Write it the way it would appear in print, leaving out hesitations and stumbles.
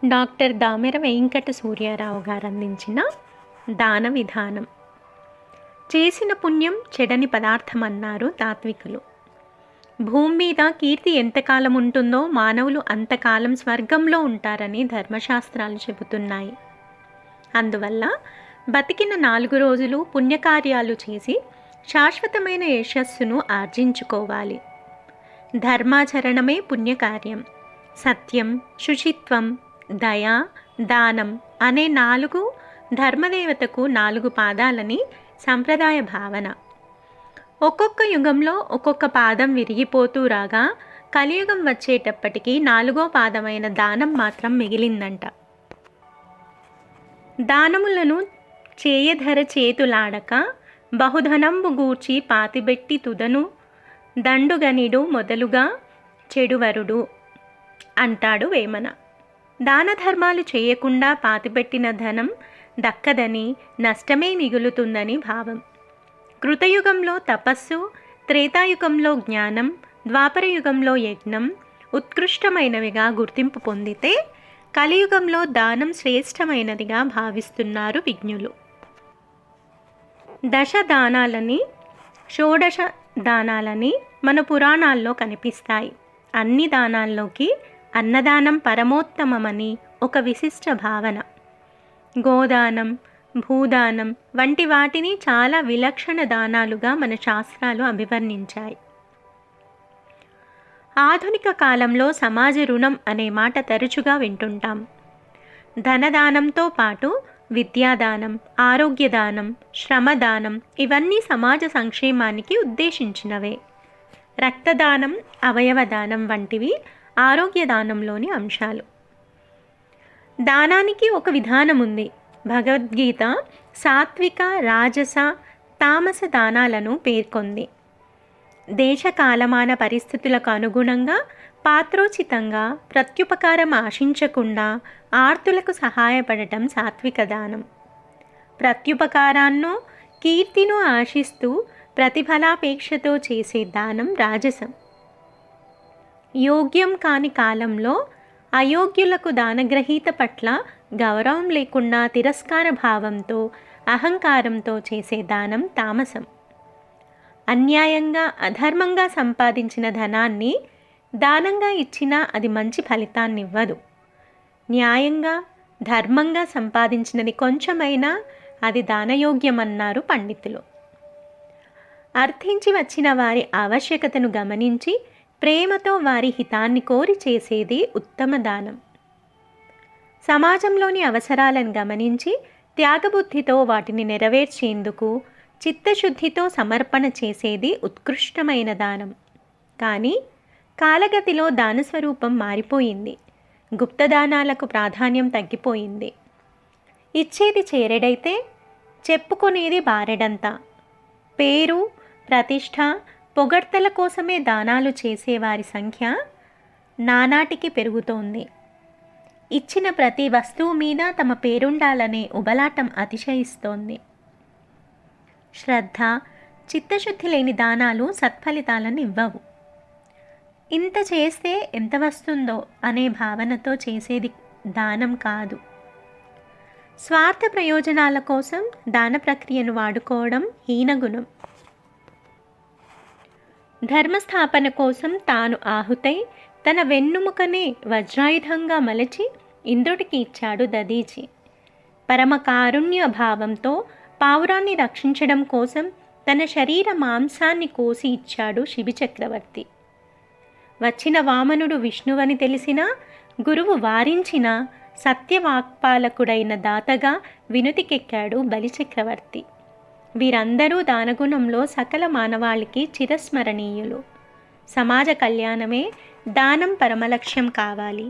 Doctor Damera Venkata Suryarao గారు అందించిన దాన విధానం. చేసిన పుణ్యం చెడని పదార్థం అన్నారు తాత్వికులు. భూమి మీద కీర్తి ఎంతకాలం ఉంటుందో మానవులు అంతకాలం స్వర్గంలో ఉంటారని ధర్మశాస్త్రాలు చెబుతున్నాయి. అందువల్ల బతికిన 4 రోజులు పుణ్యకార్యాలు చేసి శాశ్వతమైన యశస్సును ఆర్జించుకోవాలి. ధర్మాచరణమే పుణ్యకార్యం. సత్యం, శుచిత్వం, దయ, దానం అనే 4 ధర్మదేవతకు 4 పాదాలని సంప్రదాయ భావన. ఒక్కొక్క యుగంలో ఒక్కొక్క పాదం విరిగిపోతూ రాగా కలియుగం వచ్చేటప్పటికి 4వ పాదమైన దానం మాత్రం మిగిలిందంట. దానములను చేయధర చేతులాడక బహుధనంబు గూర్చి పాతిబెట్టి తుదను దండుగనిడు మొదలుగా చెడువరుడు అంటాడు వేమన. దాన ధర్మాలు చేయకుండా పాతిపెట్టిన ధనం దక్కదని, నష్టమే మిగులుతుందని భావం. కృతయుగంలో తపస్సు, త్రేతాయుగంలో జ్ఞానం, ద్వాపరయుగంలో యజ్ఞం ఉత్కృష్టమైనవిగా గుర్తింపు పొందితే కలియుగంలో దానం శ్రేష్టమైనదిగా భావిస్తున్నారు విజ్ఞులు. దశ దానాలని, షోడశ దానాలని మన పురాణాల్లో కనిపిస్తాయి. అన్ని దానాల్లోకి అన్నదానం పరమోత్తమమని ఒక విశిష్ట భావన. గోదానం, భూదానం వంటి వాటిని చాలా విలక్షణ దానాలుగా మన శాస్త్రాలు అభివర్ణించాయి. ఆధునిక కాలంలో సమాజ రుణం అనే మాట తరచుగా వింటుంటాం. ధనదానంతో పాటు విద్యాదానం, ఆరోగ్యదానం, శ్రమదానం ఇవన్నీ సమాజ సంక్షేమానికి ఉద్దేశించినవే. రక్తదానం, అవయవదానం వంటివి ఆరోగ్యదానంలోని అంశాలు. దానానికి ఒక విధానం ఉంది. భగవద్గీత సాత్విక, రాజస, తామస దానాలను పేర్కొంది. దేశకాలమాన పరిస్థితులకు అనుగుణంగా పాత్రోచితంగా ప్రత్యుపకారం ఆశించకుండా ఆర్తులకు సహాయపడటం సాత్విక దానం. ప్రత్యుపకారాన్నో కీర్తిను ఆశిస్తూ ప్రతిఫలాపేక్షతో చేసే దానం రాజసం. యోగ్యం కాని కాలంలో అయోగ్యులకు దానగ్రహీత పట్ల గౌరవం లేకుండా తిరస్కార భావంతో, అహంకారంతో చేసే దానం తామసం. అన్యాయంగా, అధర్మంగా సంపాదించిన ధనాన్ని దానంగా ఇచ్చినా అది మంచి ఫలితాన్నివ్వదు. న్యాయంగా, ధర్మంగా సంపాదించినది కొంచెమైనా అది దానయోగ్యమన్నారు పండితులు. అర్థించి వచ్చిన వారి ఆవశ్యకతను గమనించి ప్రేమతో వారి హితాన్ని కోరి చేసేది ఉత్తమ దానం. సమాజంలోని అవసరాలను గమనించి త్యాగబుద్ధితో వాటిని నెరవేర్చేందుకు చిత్తశుద్ధితో సమర్పణ చేసేది ఉత్కృష్టమైన దానం. కానీ కాలగతిలో దానస్వరూపం మారిపోయింది. గుప్తదానాలకు ప్రాధాన్యం తగ్గిపోయింది. ఇచ్చేది చేరెడైతే చెప్పుకునేది బారెడంతా. పేరు, ప్రతిష్ట, పొగడ్తల కోసమే దానాలు చేసేవారి సంఖ్య నానాటికి పెరుగుతోంది. ఇచ్చిన ప్రతి వస్తువు మీద తమ పేరుండాలనే ఉబలాటం అతిశయిస్తోంది. శ్రద్ధ, చిత్తశుద్ధి లేని దానాలు సత్ఫలితాలను ఇవ్వవు. ఇంత చేస్తే ఎంత వస్తుందో అనే భావనతో చేసేది దానం కాదు. స్వార్థ ప్రయోజనాల కోసం దాన ప్రక్రియను వాడుకోవడం హీనగుణం. ధర్మస్థాపన కోసం తాను ఆహుతై తన వెన్నుముకనే వజ్రాయుధంగా మలచి ఇంద్రుడికి ఇచ్చాడు దదీచి. పరమ కారుణ్య భావంతో పావురాన్ని రక్షించడం కోసం తన శరీర మాంసాన్ని కోసి ఇచ్చాడు శిబి చక్రవర్తి. వచ్చిన వామనుడు విష్ణువని తెలిసినా గురువు వారించిన సత్యవాక్పాలకుడైన దాతగా వినుతికెక్కాడు బలిచక్రవర్తి. వీరందరూ దానగుణంలో సకల మానవాళికి చిరస్మరణీయులు. సమాజ కళ్యాణమే దానం పరమలక్ష్యం కావాలి.